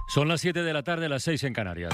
Son las 7 de la tarde, las 6 en Canarias.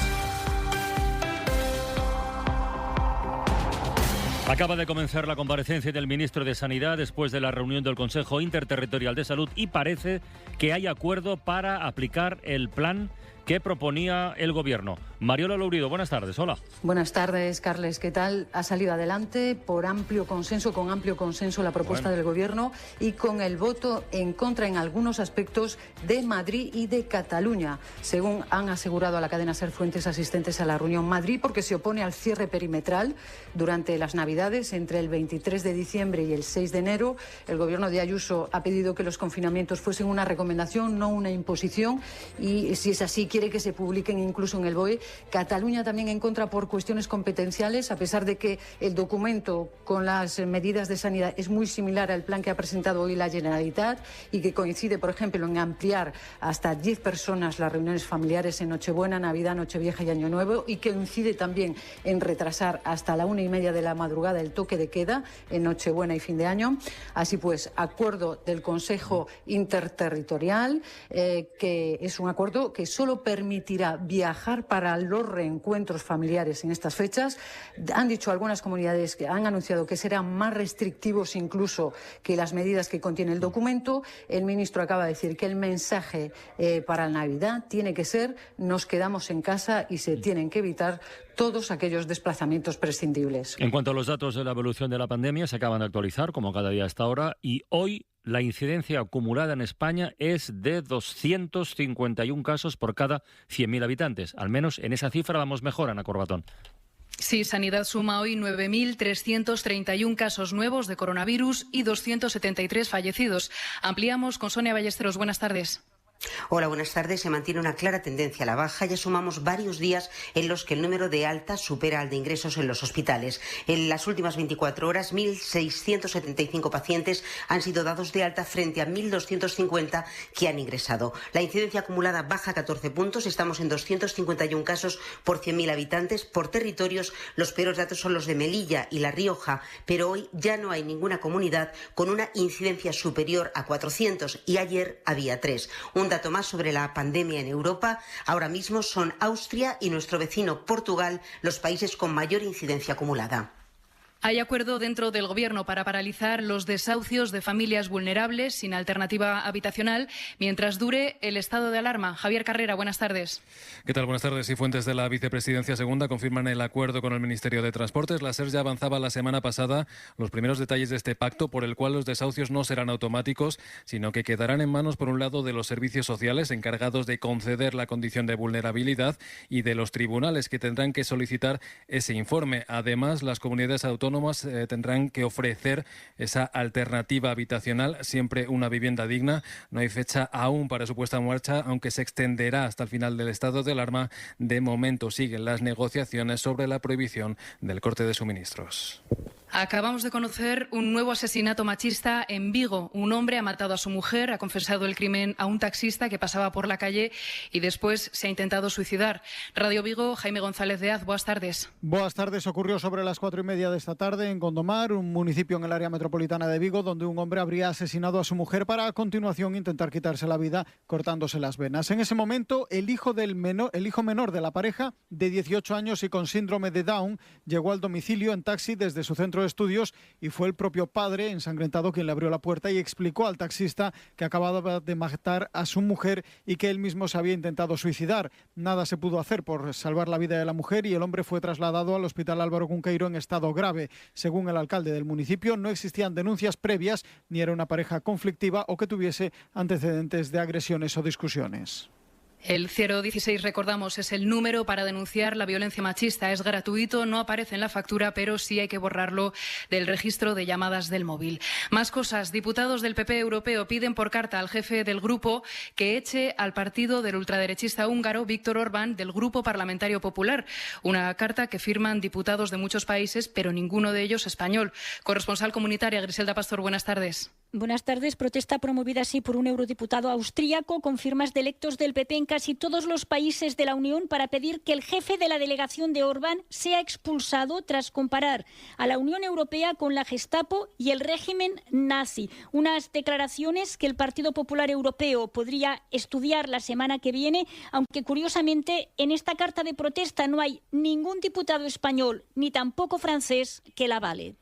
Acaba de comenzar la comparecencia del ministro de Sanidad después de la reunión del Consejo Interterritorial de Salud y parece que hay acuerdo para aplicar el plan que proponía el Gobierno. Mariola Lourido, buenas tardes. Hola. Buenas tardes, Carles. ¿Qué tal? Ha salido adelante por amplio consenso, con amplio consenso la propuesta del Gobierno y con el voto en contra en algunos aspectos de Madrid y de Cataluña, según han asegurado a la cadena SER fuentes asistentes a la reunión. Madrid porque se opone al cierre perimetral durante las Navidades entre el 23 de diciembre y el 6 de enero. El Gobierno de Ayuso ha pedido que los confinamientos fuesen una recomendación, no una imposición, y si es así quiere que se publiquen incluso en el BOE. Cataluña también en contra por cuestiones competenciales, a pesar de que el documento con las medidas de sanidad es muy similar al plan que ha presentado hoy la Generalitat y que coincide, por ejemplo, en ampliar hasta 10 personas las reuniones familiares en Nochebuena, Navidad, Nochevieja y Año Nuevo, y que coincide también en retrasar hasta la 1:30 de la madrugada el toque de queda en Nochebuena y fin de año. Así pues, acuerdo del Consejo Interterritorial, que es un acuerdo que solo permitirá viajar para los reencuentros familiares en estas fechas. Han dicho algunas comunidades que han anunciado que serán más restrictivos incluso que las medidas que contiene el documento. El ministro acaba de decir que el mensaje para la Navidad tiene que ser: nos quedamos en casa y se tienen que evitar todos aquellos desplazamientos prescindibles. En cuanto a los datos de la evolución de la pandemia, se acaban de actualizar, como cada día hasta ahora, y hoy la incidencia acumulada en España es de 251 casos por cada 100.000 habitantes. Al menos en esa cifra vamos mejor, Ana Corbatón. Sí, Sanidad suma hoy 9.331 casos nuevos de coronavirus y 273 fallecidos. Ampliamos con Sonia Ballesteros. Buenas tardes. Hola, buenas tardes. Se mantiene una clara tendencia a la baja. Ya sumamos varios días en los que el número de altas supera al de ingresos en los hospitales. En las últimas 24 horas, 1.675 pacientes han sido dados de alta frente a 1.250 que han ingresado. La incidencia acumulada baja 14 puntos. Estamos en 251 casos por 100.000 habitantes. Por territorios, los peores datos son los de Melilla y La Rioja, pero hoy ya no hay ninguna comunidad con una incidencia superior a 400 y ayer había 3. Un dato más sobre la pandemia en Europa. Ahora mismo son Austria y nuestro vecino Portugal los países con mayor incidencia acumulada. Hay acuerdo dentro del Gobierno para paralizar los desahucios de familias vulnerables sin alternativa habitacional mientras dure el estado de alarma. Javier Carrera, buenas tardes. ¿Qué tal? Buenas tardes. Y fuentes de la Vicepresidencia Segunda confirman el acuerdo con el Ministerio de Transportes. La SER ya avanzaba la semana pasada los primeros detalles de este pacto por el cual los desahucios no serán automáticos, sino que quedarán en manos, por un lado, de los servicios sociales encargados de conceder la condición de vulnerabilidad y de los tribunales que tendrán que solicitar ese informe. Además, las comunidades autónomas tendrán que ofrecer esa alternativa habitacional, siempre una vivienda digna. No hay fecha aún para su puesta en marcha, aunque se extenderá hasta el final del estado de alarma. De momento siguen las negociaciones sobre la prohibición del corte de suministros. Acabamos de conocer un nuevo asesinato machista en Vigo. Un hombre ha matado a su mujer, ha confesado el crimen a un taxista que pasaba por la calle y después se ha intentado suicidar. Radio Vigo, Jaime González de Az, buenas tardes. Buenas tardes. Ocurrió sobre las 4:30 de esta tarde en Gondomar, un municipio en el área metropolitana de Vigo, donde un hombre habría asesinado a su mujer para a continuación intentar quitarse la vida cortándose las venas. En ese momento, el hijo menor de la pareja, de 18 años y con síndrome de Down, llegó al domicilio en taxi desde su centro de estudios y fue el propio padre, ensangrentado, quien le abrió la puerta y explicó al taxista que acababa de matar a su mujer y que él mismo se había intentado suicidar. Nada se pudo hacer por salvar la vida de la mujer y el hombre fue trasladado al Hospital Álvaro Cunqueiro en estado grave. Según el alcalde del municipio, no existían denuncias previas ni era una pareja conflictiva o que tuviese antecedentes de agresiones o discusiones. El 016, recordamos, es el número para denunciar la violencia machista. Es gratuito, no aparece en la factura, pero sí hay que borrarlo del registro de llamadas del móvil. Más cosas. Diputados del PP europeo piden por carta al jefe del grupo que eche al partido del ultraderechista húngaro Viktor Orbán del Grupo Parlamentario Popular. Una carta que firman diputados de muchos países, pero ninguno de ellos español. Corresponsal comunitaria Griselda Pastor, buenas tardes. Buenas tardes. Protesta promovida así por un eurodiputado austríaco con firmas de electos del PP en casi todos los países de la Unión para pedir que el jefe de la delegación de Orbán sea expulsado tras comparar a la Unión Europea con la Gestapo y el régimen nazi. Unas declaraciones que el Partido Popular Europeo podría estudiar la semana que viene, aunque curiosamente en esta carta de protesta no hay ningún diputado español ni tampoco francés que la avale.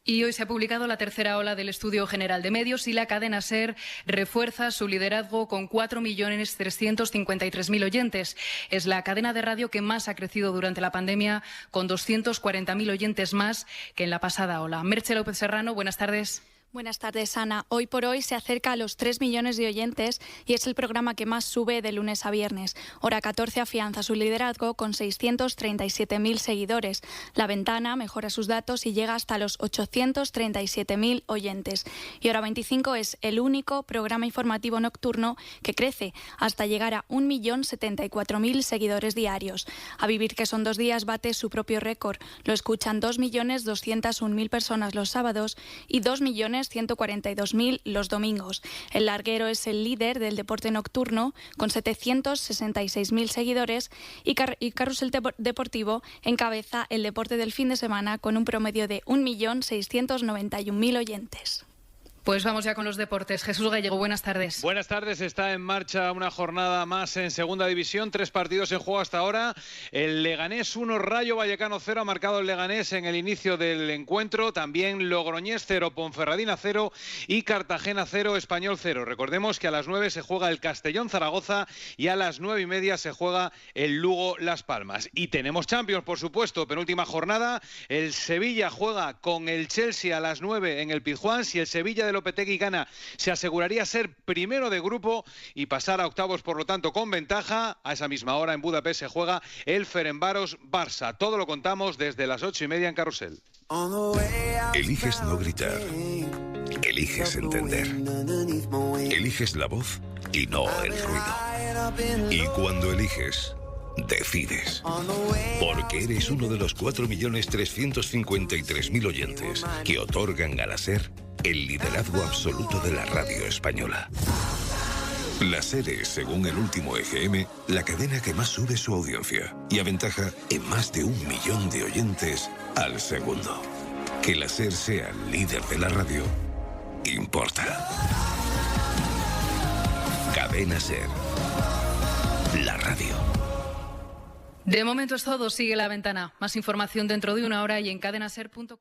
Y hoy se ha publicado la tercera ola del Estudio General de Medios y la cadena SER refuerza su liderazgo con 4.353.000 oyentes. Es la cadena de radio que más ha crecido durante la pandemia, con 240.000 oyentes más que en la pasada ola. Merche López Serrano, buenas tardes. Buenas tardes, Ana. Hoy por hoy se acerca a los 3 millones de oyentes y es el programa que más sube de lunes a viernes. Hora 14 afianza su liderazgo con 637.000 seguidores. La Ventana mejora sus datos y llega hasta los 837.000 oyentes. Y Hora 25 es el único programa informativo nocturno que crece hasta llegar a 1.074.000 seguidores diarios. A Vivir, que son 2 días, bate su propio récord. Lo escuchan 2.201.000 personas los sábados y 2.142.000 los domingos. El Larguero es el líder del deporte nocturno con 766.000 seguidores y Carrusel Deportivo encabeza el deporte del fin de semana con un promedio de 1.691.000 oyentes. Pues vamos ya con los deportes. Jesús Gallego, buenas tardes. Buenas tardes. Está en marcha una jornada más en Segunda División. 3 partidos en juego hasta ahora. El Leganés 1, Rayo Vallecano 0. Ha marcado el Leganés en el inicio del encuentro. También Logroñés 0, Ponferradina 0 y Cartagena 0, Español 0. Recordemos que a las 9 se juega el Castellón-Zaragoza y a las 9:30 se juega el Lugo-Las Palmas. Y tenemos Champions, por supuesto. Penúltima jornada. El Sevilla juega con el Chelsea a las 9 en el Pizjuán. Si el Sevilla de Lopetegui gana, se aseguraría ser primero de grupo y pasar a octavos, por lo tanto, con ventaja. A esa misma hora en Budapest se juega el Ferencváros-Barça. Todo lo contamos desde las 8:30 en Carrusel. Eliges no gritar. Eliges entender. Eliges la voz y no el ruido. Y cuando eliges, decides. Porque eres uno de los 4.353.000 oyentes que otorgan a la SER el liderazgo absoluto de la radio española. La SER es, según el último EGM, la cadena que más sube su audiencia y aventaja en más de 1 millón de oyentes al segundo. Que la SER sea el líder de la radio importa. Cadena SER. La radio. De momento es todo. Sigue La Ventana. Más información dentro de una hora y en cadenaser.com.